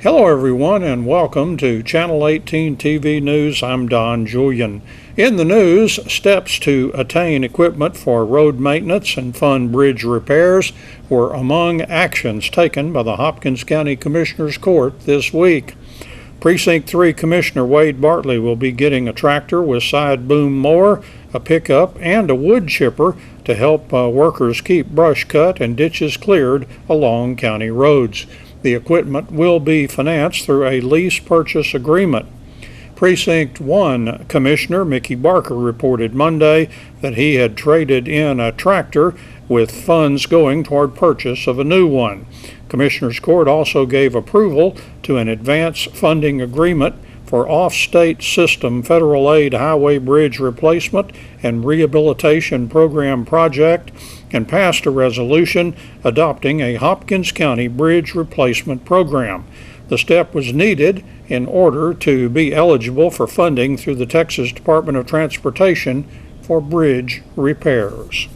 Hello everyone and welcome to Channel 18 TV News. I'm Don Julian. In the news, steps to attain equipment for road maintenance and fund bridge repairs were among actions taken by the Hopkins County Commissioners Court this week. Precinct 3 Commissioner Wade Bartley will be getting a tractor with side boom mower, a pickup, and a wood chipper to help workers keep brush cut and ditches cleared along county roads. The equipment will be financed through a lease purchase agreement. Precinct 1 Commissioner Mickey Barker reported Monday that he had traded in a tractor with funds going toward purchase of a new one. Commissioners Court also gave approval to an advance funding agreement for off-state system federal aid highway bridge replacement and rehabilitation program project and passed a resolution adopting a Hopkins County bridge replacement program. The step was needed in order to be eligible for funding through the Texas Department of Transportation for bridge repairs.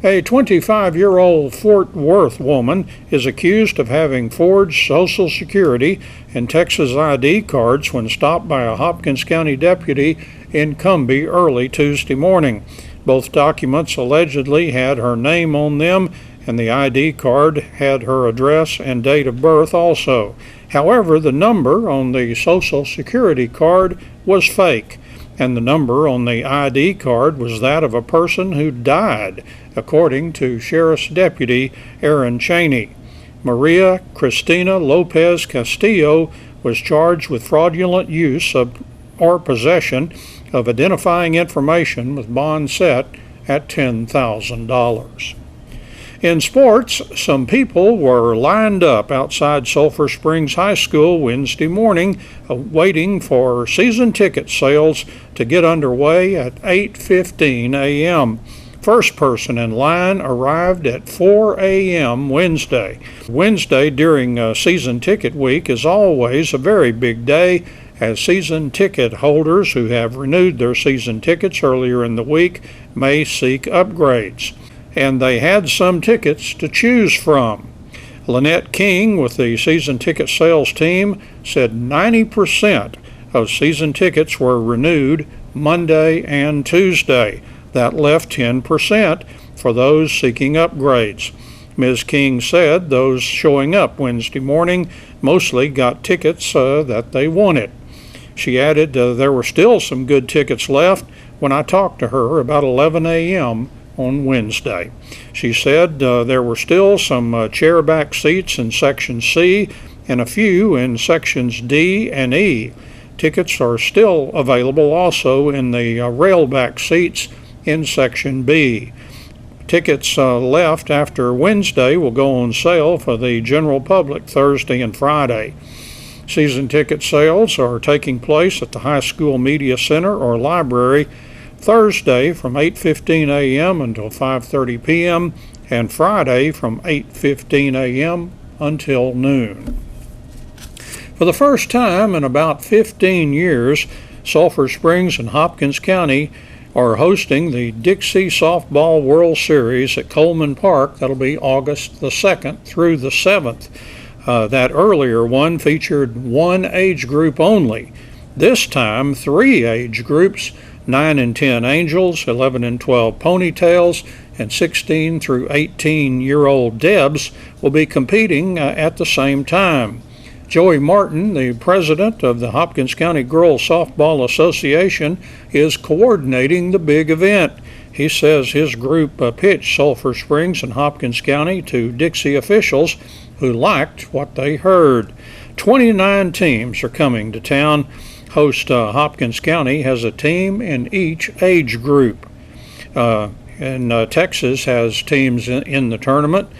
A 25-year-old Fort Worth woman is accused of having forged Social Security and Texas ID cards when stopped by a Hopkins County deputy in Cumbie early Tuesday morning. Both documents allegedly had her name on them, and the ID card had her address and date of birth also. However, the number on the Social Security card was fake, and the number on the ID card was that of a person who died, according to Sheriff's Deputy Aaron Cheney. Maria Cristina Lopez Castillo was charged with fraudulent use of or possession of identifying information with bond set at $10,000. In sports, some people were lined up outside Sulphur Springs High School Wednesday morning, waiting for season ticket sales to get underway at 8:15 a.m. First person in line arrived at 4 a.m. Wednesday. Wednesday during season ticket week is always a very big day, as season ticket holders who have renewed their season tickets earlier in the week may seek upgrades. And they had some tickets to choose from. Lynette King with the season ticket sales team said 90% of season tickets were renewed Monday and Tuesday. That left 10% for those seeking upgrades. Ms. King said those showing up Wednesday morning mostly got tickets that they wanted. She added there were still some good tickets left when I talked to her about 11 a.m. on Wednesday. She said there were still some chairback seats in Section C and a few in Sections D and E. Tickets are still available also in the railback seats in Section B. Tickets left after Wednesday will go on sale for the general public Thursday and Friday. Season ticket sales are taking place at the High School Media Center or Library Thursday from 8:15 a.m. until 5:30 p.m. and Friday from 8:15 a.m. until noon. For the first time in about 15 years, Sulphur Springs and Hopkins County are hosting the Dixie Softball World Series at Coleman Park. That'll be August the 2nd through the 7th. That earlier one featured one age group only. This time, 3 age groups, 9 and 10 Angels, 11 and 12 Ponytails, and 16 through 18-year-old Debs will be competing at the same time. Joey Martin, the president of the Hopkins County Girls Softball Association, is coordinating the big event. He says his group pitched Sulphur Springs and Hopkins County to Dixie officials who liked what they heard. 29 teams are coming to town. Host Hopkins County has a team in each age group. And Texas has teams in the tournament.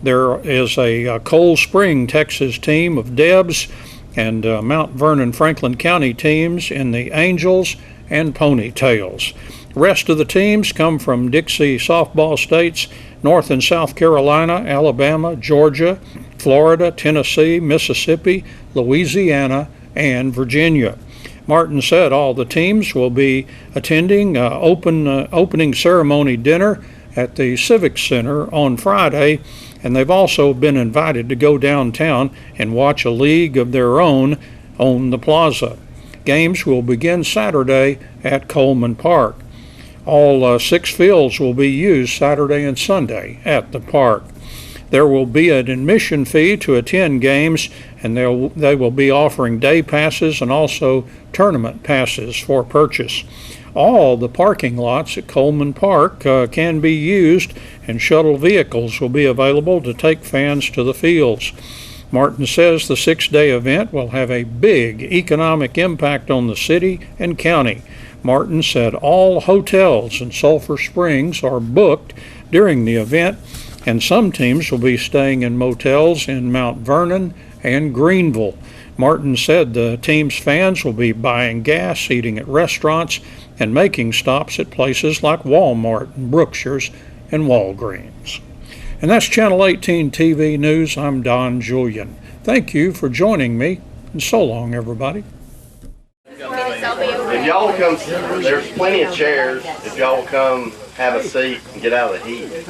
There is a Cold Spring, Texas team of Debs and Mount Vernon Franklin County teams in the Angels and Ponytails. The rest of the teams come from Dixie softball states, North and South Carolina, Alabama, Georgia, Florida, Tennessee, Mississippi, Louisiana, and Virginia. Martin said all the teams will be attending opening ceremony dinner at the Civic Center on Friday, and they've also been invited to go downtown and watch a league of their own on the plaza. Games will begin Saturday at Coleman Park. All 6 fields will be used Saturday and Sunday at the park. There will be an admission fee to attend games, and they will be offering day passes and also tournament passes for purchase. All the parking lots at Coleman Park can be used, and shuttle vehicles will be available to take fans to the fields. Martin says the 6-day event will have a big economic impact on the city and county. Martin said all hotels in Sulphur Springs are booked during the event, and some teams will be staying in motels in Mount Vernon and Greenville. Martin said the team's fans will be buying gas, eating at restaurants, and making stops at places like Walmart and Brookshire's and Walgreens. And that's Channel 18 TV News. I'm Don Julian. Thank you for joining me, and so long, everybody. If y'all will come, there's plenty of chairs. If y'all will come have a seat and get out of the heat, if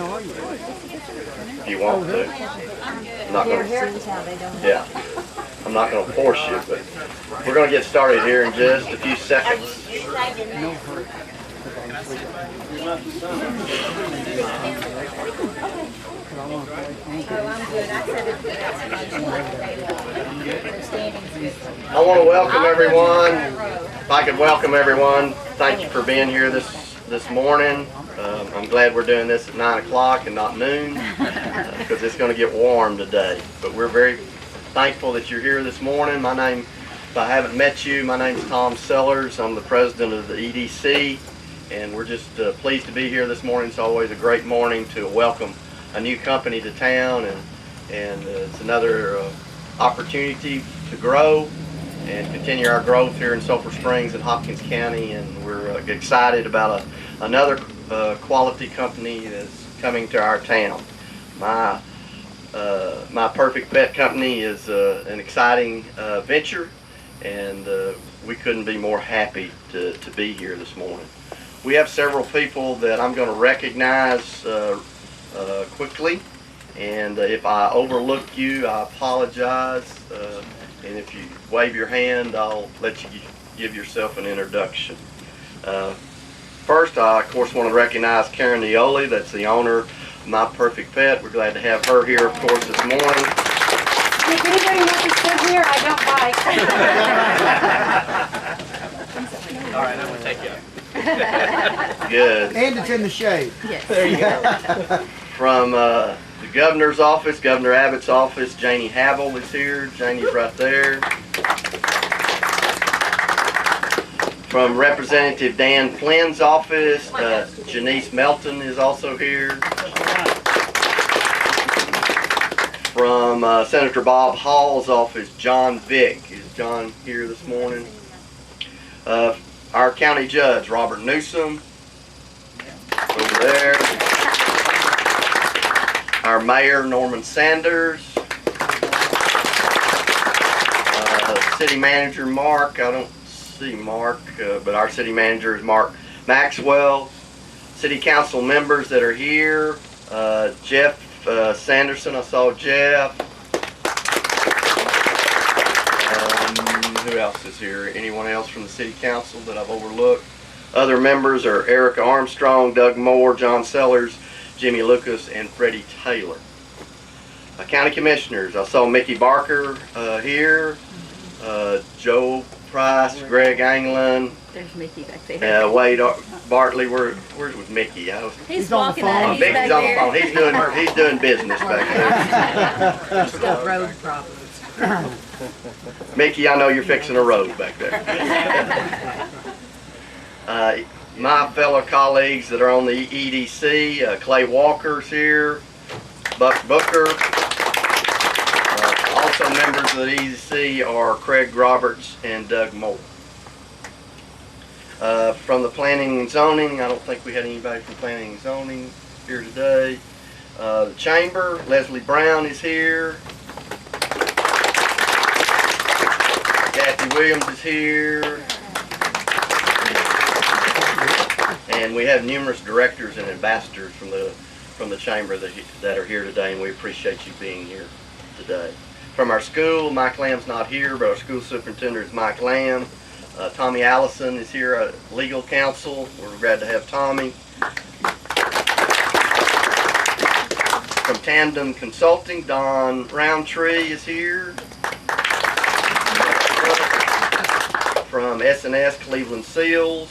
you want to. I'm not going to. Yeah, I'm not going to force you, but we're going to get started here in just a few seconds. I want to welcome everyone. If I could welcome everyone, thank you for being here this morning. I'm glad we're doing this at 9 o'clock and not noon because it's going to get warm today. But we're very thankful that you're here this morning. If I haven't met you, my name's Tom Sellers. I'm the president of the EDC, and we're just pleased to be here this morning. It's always a great morning to welcome a new company to town, and it's another opportunity to grow and continue our growth here in Sulphur Springs and Hopkins County, and we're excited about another quality company that's coming to our town. My Perfect Pet Company is an exciting venture, and we couldn't be more happy to be here this morning. We have several people that I'm going to recognize quickly, and if I overlook you, I apologize, and if you wave your hand, I'll let you give yourself an introduction. First, I of course want to recognize Karen Neoli, that's the owner of My Perfect Pet. We're glad to have her here, of course, this morning. If anybody wants to sit here, I don't bite. All right, I'm going to take you up. Good. And it's in the shade. Yes. There you go. From the governor's office, Governor Abbott's office, Janie Havel is here. Janie's right there. From Representative Dan Flynn's office, Janice Melton is also here. From Senator Bob Hall's office, John Vick. Is John here this morning? Our county judge, Robert Newsom, over there. Our mayor, Norman Sanders. City manager, Mark. I don't see Mark, but our city manager is Mark Maxwell. City council members that are here, Jeff Sanderson, I saw Jeff. Who else is here? Anyone else from the city council that I've overlooked? Other members are Erica Armstrong, Doug Moore, John Sellers, Jimmy Lucas, and Freddie Taylor. County commissioners, I saw Mickey Barker here, Joe Price, Greg Anglin. There's Mickey back there. Wade Bartley, where's with Mickey? He's on the walking phone. out. Mickey's on the phone. He's doing business back there. He's got road problems. Mickey, I know you're fixing a road back there. My fellow colleagues that are on the EDC, Clay Walker's here, Buck Booker. Also members of the EDC are Craig Roberts and Doug Moore. From the Planning and Zoning, I don't think we had anybody from Planning and Zoning here today. The Chamber, Leslie Brown is here. Kathy Williams is here. And we have numerous directors and ambassadors from from the chamber that are here today, and we appreciate you being here today. From our school, Mike Lamb's not here, but our school superintendent is Mike Lamb. Tommy Allison is here, legal counsel. We're glad to have Tommy. From Tandem Consulting, Don Roundtree is here. From S&S, Cleveland Seals.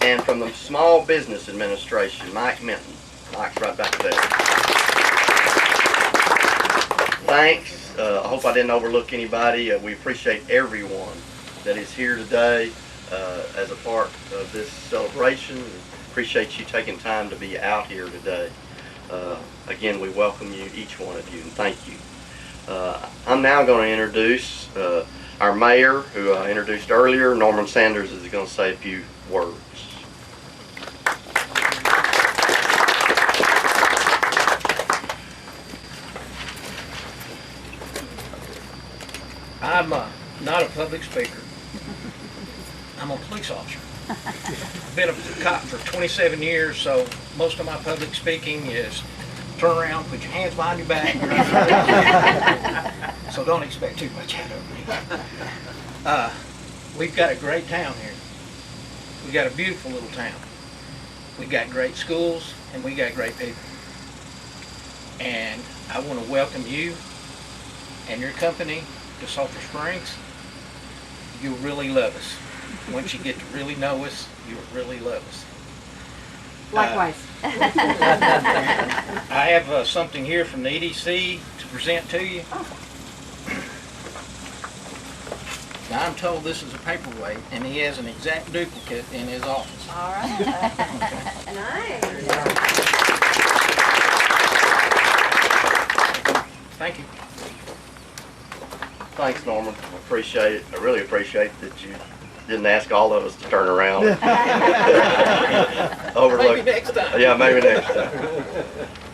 And from the Small Business Administration, Mike Minton. Mike's right back there. Thanks. I hope I didn't overlook anybody. We appreciate everyone that is here today as a part of this celebration. Appreciate you taking time to be out here today. Again, we welcome you, each one of you, and thank you. I'm now going to introduce our mayor, who I introduced earlier. Norman Sanders is going to say a few words. I'm not a public speaker. I'm a police officer. I've been a cop for 27 years, so most of my public speaking is turn around, put your hands behind your back. So don't expect too much out of me. We've got a great town here. We've got a beautiful little town. We've got great schools, and we got great people. And I want to welcome you and your company to Sulphur Springs. You'll really love us. Once you get to really know us, you'll really love us. Likewise. I have something here from the EDC to present to you. Now, I'm told this is a paperweight, and he has an exact duplicate in his office. All right. Nice. Thank you. Thanks, Norman. I appreciate it. I really appreciate that you didn't ask all of us to turn around. Overlook. Maybe next time. Yeah, maybe next time.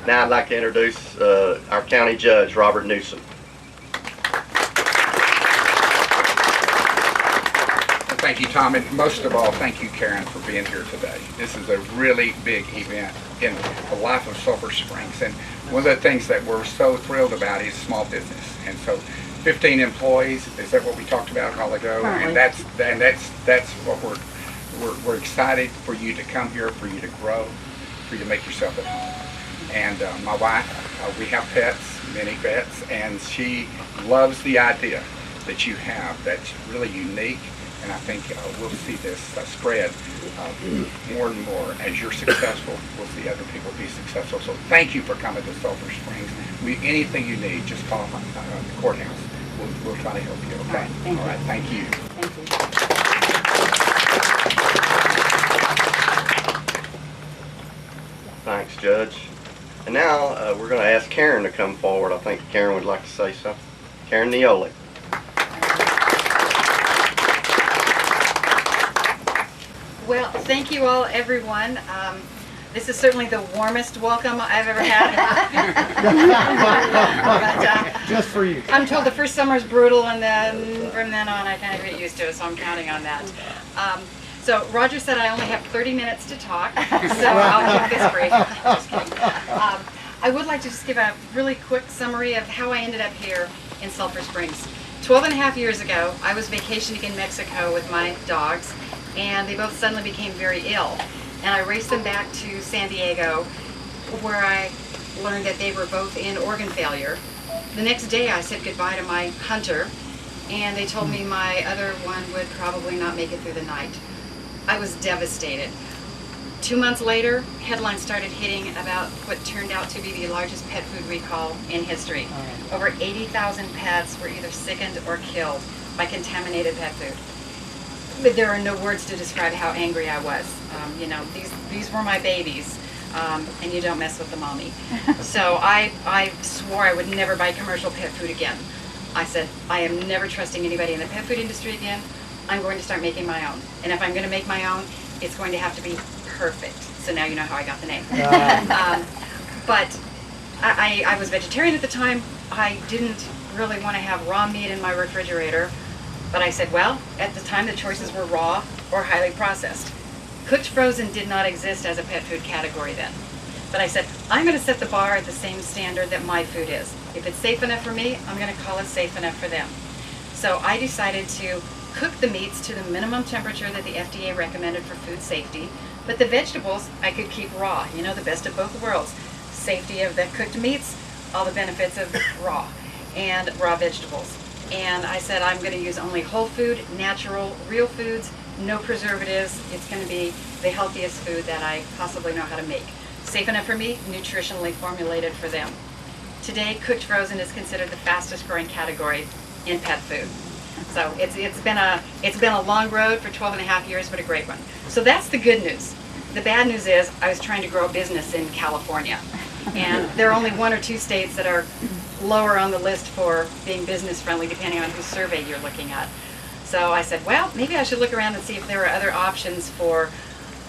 Now I'd like to introduce our county judge, Robert Newsom. Thank you, Tom, and most of all, thank you, Karen, for being here today. This is a really big event in the life of Sulphur Springs, and one of the things that we're so thrilled about is small business. And so 15 employees, is that what we talked about a while ago? And that's what we're excited for you to come here, for you to grow, for you to make yourself at home. And my wife, we have pets, many pets, and she loves the idea that you have that's really unique. And I think we'll see this spread more and more as you're successful. We'll see other people be successful. So thank you for coming to Sulphur Springs. Anything you need, just call the courthouse. We'll try to help you. Okay. All right. Thank you. Thank you. Thanks, Judge. And now we're going to ask Karen to come forward. I think Karen would like to say something. Karen Neoli. Well, thank you all, everyone. This is certainly the warmest welcome I've ever had. But, just for you. I'm told the first summer is brutal, and then from then on I kind of get used to it, so I'm counting on that. So Roger said I only have 30 minutes to talk, so I'll keep this brief. Just kidding. I would like to just give a really quick summary of how I ended up here in Sulphur Springs. 12 and a half years ago, I was vacationing in Mexico with my dogs, and they both suddenly became very ill. And I raced them back to San Diego, where I learned that they were both in organ failure. The next day I said goodbye to my hunter, and they told me my other one would probably not make it through the night. I was devastated. 2 months later, headlines started hitting about what turned out to be the largest pet food recall in history. Over 80,000 pets were either sickened or killed by contaminated pet food. But there are no words to describe how angry I was. You know, these were my babies, and you don't mess with the mommy. So I swore I would never buy commercial pet food again. I said, I am never trusting anybody in the pet food industry again. I'm going to start making my own. And if I'm going to make my own, it's going to have to be perfect. So now you know how I got the name. But I was vegetarian at the time. I didn't really want to have raw meat in my refrigerator. But I said, well, at the time the choices were raw or highly processed. Cooked frozen did not exist as a pet food category then. But I said, I'm going to set the bar at the same standard that my food is. If it's safe enough for me, I'm going to call it safe enough for them. So I decided to cook the meats to the minimum temperature that the FDA recommended for food safety, but the vegetables I could keep raw, you know, the best of both worlds. Safety of the cooked meats, all the benefits of raw, and raw vegetables. And I said I'm going to use only whole food, natural, real foods, no preservatives. It's going to be the healthiest food that I possibly know how to make. Safe enough for me, nutritionally formulated for them. Today, cooked frozen is considered the fastest growing category in pet food. So it's been a long road for 12 and a half years, but a great one. So that's the good news. The bad news is I was trying to grow a business in California, and there are only 1 or 2 states that are lower on the list for being business friendly, depending on whose survey you're looking at. So I said, well, maybe I should look around and see if there are other options for,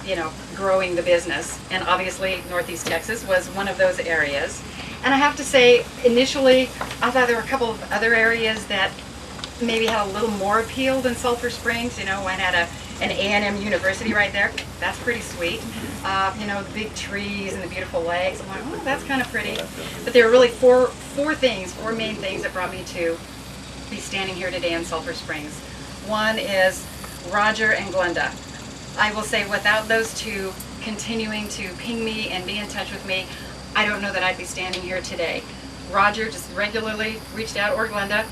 you know, growing the business. And obviously Northeast Texas was one of those areas. And I have to say, initially, I thought there were a couple of other areas that maybe had a little more appeal than Sulphur Springs. You know, one had an A&M University right there. That's pretty sweet. You know, the big trees and the beautiful lakes. I'm like, oh, that's kind of pretty. But there were really four main things that brought me to be standing here today in Sulphur Springs. One is Roger and Glenda. I will say without those two continuing to ping me and be in touch with me, I don't know that I'd be standing here today. Roger just regularly reached out, or Glenda,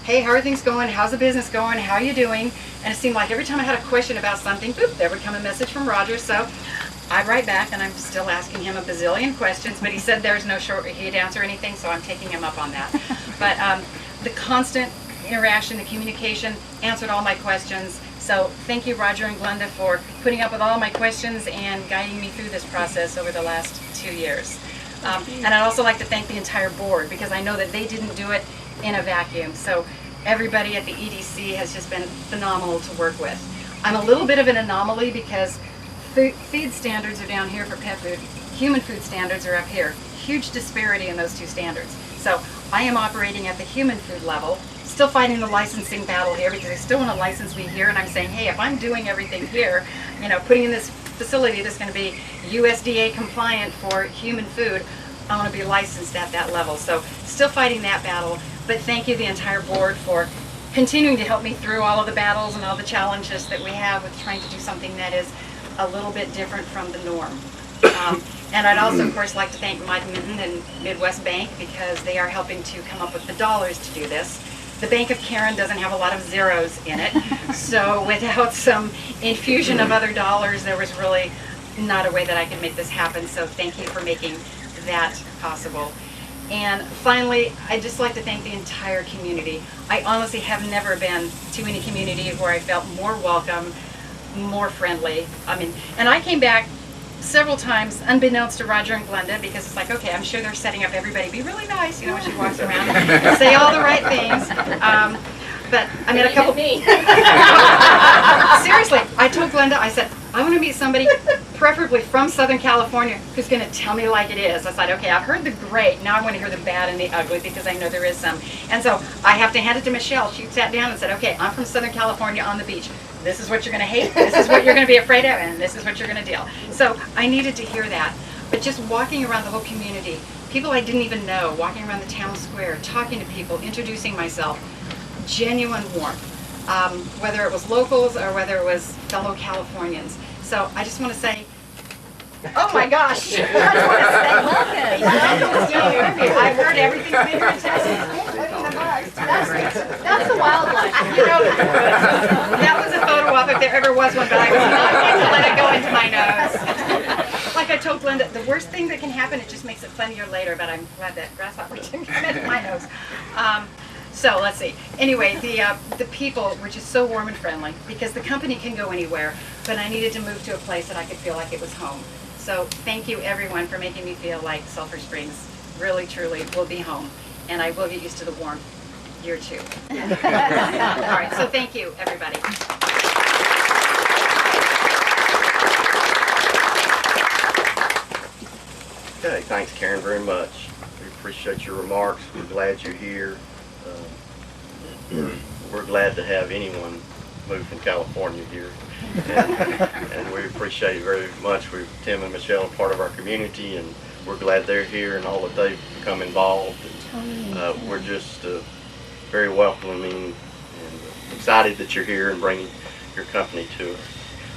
hey, how are things going? How's the business going? How are you doing? And it seemed like every time I had a question about something, boop, there would come a message from Roger. So I'd write back, and I'm still asking him a bazillion questions, but he said there's no short, he'd answer anything, so I'm taking him up on that. But the constant interaction, the communication, answered all my questions. So thank you, Roger and Glenda, for putting up with all my questions and guiding me through this process over the last 2 years. And I'd also like to thank the entire board, because I know that they didn't do it in a vacuum. So everybody at the EDC has just been phenomenal to work with. I'm a little bit of an anomaly because feed standards are down here for pet food. Human food standards are up here. Huge disparity in those two standards. So I am operating at the human food level, still fighting the licensing battle here because they still want to license me here, and I'm saying, hey, if I'm doing everything here, you know, putting in this facility that's going to be USDA compliant for human food, I want to be licensed at that level. So still fighting that battle, but thank you the entire board for continuing to help me through all of the battles and all the challenges that we have with trying to do something that is a little bit different from the norm. And I'd also, of course, like to thank Mike Minton and Midwest Bank, because they are helping to come up with the dollars to do this. The Bank of Karen doesn't have a lot of zeros in it, so without some infusion of other dollars, there was really not a way that I could make this happen. So thank you for making that possible. And finally, I'd just like to thank the entire community. I honestly have never been to any community where I felt more welcome, more friendly. I mean, and I came back several times unbeknownst to Roger and Glenda, because it's like, okay, I'm sure they're setting up everybody to be really nice, you know, when she walks around and say all the right things. But I met a couple. Seriously, I told Glenda, I said, I want to meet somebody, preferably from Southern California, who's going to tell me like it is. I said, okay, I've heard the great, now I want to hear the bad and the ugly, because I know there is some. And so I have to hand it to Michelle. She sat down and said, okay, I'm from Southern California on the beach. This is what you're going to hate, this is what you're going to be afraid of, and this is what you're going to deal. So I needed to hear that. But just walking around the whole community, people I didn't even know, walking around the town square, talking to people, introducing myself, genuine warmth, whether it was locals or whether it was fellow Californians. So I just want to say, oh my gosh, I just want to say welcome. I've heard everything's bigger in Texas. That's the wildlife. You know, that was a photo op if there ever was one, but I was not going to let it go into my nose. Like I told Glenda, the worst thing that can happen, it just makes it funnier later, but I'm glad that grasshopper didn't come into my nose. So let's see. Anyway, the people were just so warm and friendly, because the company can go anywhere, but I needed to move to a place that I could feel like it was home. So thank you everyone for making me feel like Sulphur Springs really truly will be home, and I will get used to the warmth year 2. All right, so thank you everybody. Okay, thanks Karen very much. We appreciate your remarks. We're glad you're here. We're glad to have anyone moved from California here. And we appreciate it very much. Tim and Michelle are part of our community, and we're glad they're here and all that they've become involved. And, we're just very welcoming and excited that you're here and bringing your company to us.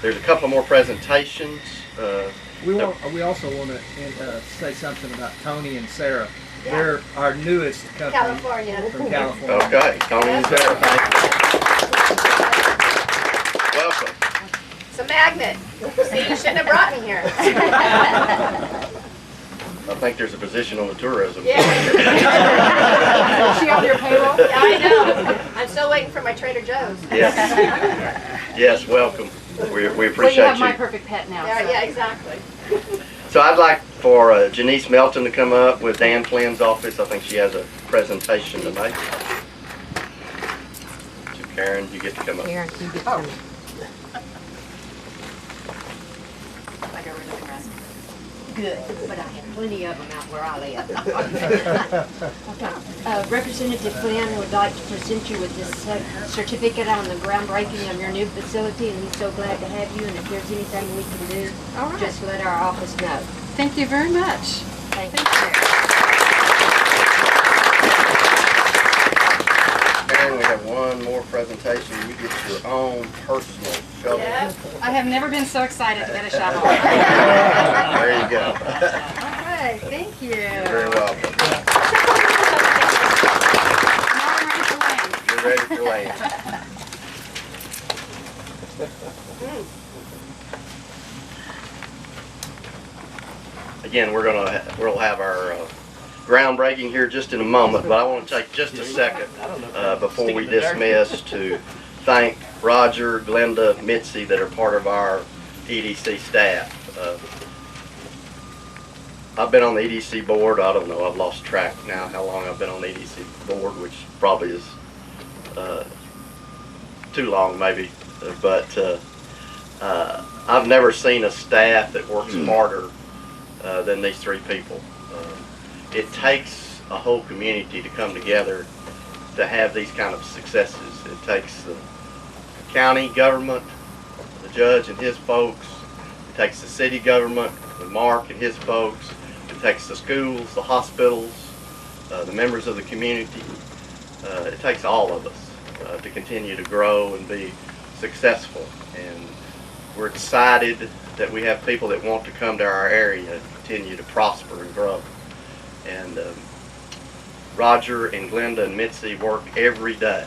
There's a couple more presentations. We also want to say something about Tony and Sarah. They're our newest company California. from California. Okay, Tony and Sarah, thank you. Welcome. It's a magnet. See, you shouldn't have brought me here. I think there's a position on the tourism. Yeah. Is she on your payroll? Yeah, I know. I'm still waiting for my Trader Joe's. Yes. Yes, welcome. We Well, you appreciate have my you. perfect pet now. Yeah, so. yeah, exactly. So I'd like for Janice Melton to come up with Dan Flynn's office. I think she has a presentation to make. So Karen, you get to come up. Here, you get Oh. some. I got rid of the rest. Good, but I have plenty of them out where I live. Representative Flynn would like to present you with this certificate on the groundbreaking of your new facility, and he's so glad to have you, and if there's anything we can do, All right. just let our office know. Thank you very much. Thank you. Karen, we have one more presentation. You get your own personal shovel. Yeah. I have never been so excited to get a shovel. There you go. Okay, thank you. You're very welcome. Now I'm ready to land. You're ready for land. Again, we'll have our groundbreaking here just in a moment, but I want to take just a second before we dismiss to thank Roger, Glenda, Mitzi that are part of our EDC staff. I've been on the EDC board, I don't know, I've lost track now how long I've been on the EDC board, which probably is too long maybe, but I've never seen a staff that works harder than these three people. It takes a whole community to come together to have these kind of successes. It takes the county government, the judge and his folks. It takes the city government with Mark and his folks. It takes the schools, the hospitals, the members of the community. It takes all of us to continue to grow and be successful. And we're excited that we have people that want to come to our area and continue to prosper and grow. And Roger and Glenda and Mitzi work every day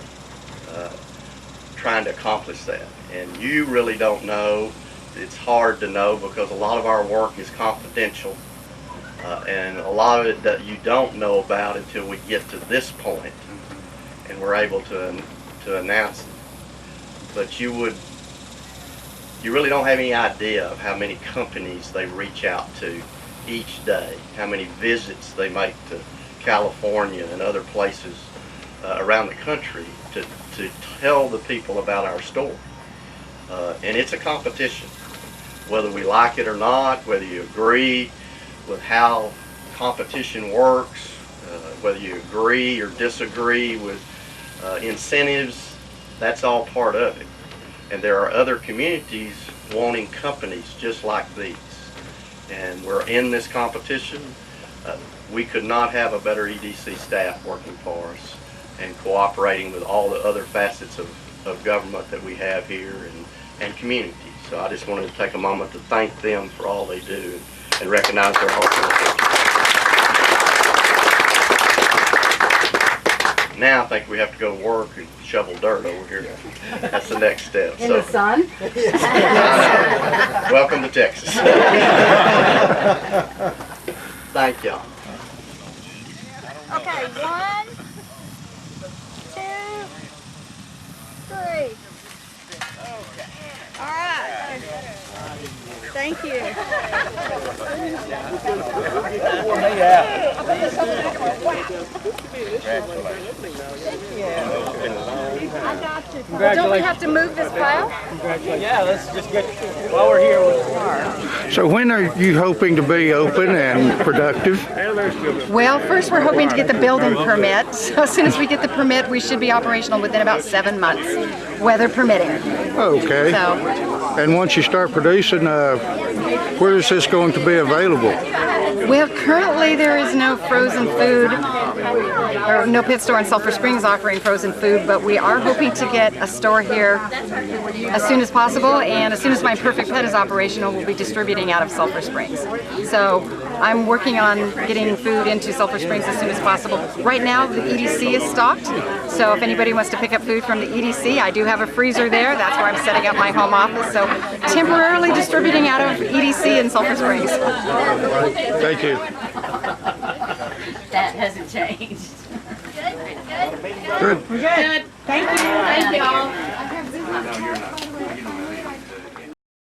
trying to accomplish that. And you really don't know. It's hard to know because a lot of our work is confidential. And a lot of it that you don't know about until we get to this point and we're able to announce it. But you really don't have any idea of how many companies they reach out to each day, how many visits they make to California and other places around the country to tell the people about our store. And it's a competition, whether we like it or not, whether you agree with how competition works, whether you agree or disagree with incentives, that's all part of it. And there are other communities wanting companies just like these. And we're in this competition. We could not have a better EDC staff working for us and cooperating with all the other facets of government that we have here and community. So I just wanted to take a moment to thank them for all they do and recognize their hard work. Now I think we have to go to work and shovel dirt over here. That's the next step. In the sun? Welcome to Texas. Thank y'all. Okay, 1, 2, 3. All right. Thank you. I got Don't we have to move this file? Yeah, let's just get, while we're here with the car. So when are you hoping to be open and productive? Well, first we're hoping to get the building permit. So as soon as we get the permit, we should be operational within about 7 months, weather permitting. Okay. So, And once you start producing, where is this going to be available? well, currently there is no frozen food, or no pit store in Sulphur Springs offering frozen food, but we are hoping to get a store here as soon as possible, and as soon as My Perfect Pet is operational, we'll be distributing out of Sulphur Springs. So I'm working on getting food into Sulphur Springs as soon as possible. Right now, the EDC is stocked, so if anybody wants to pick up food from the EDC, I do have a freezer there. That's where I'm setting up my home office, so temporarily distributing out of EDC in Sulphur Springs. Thank you. That hasn't changed. Good. Good. Thank you. Thank you all.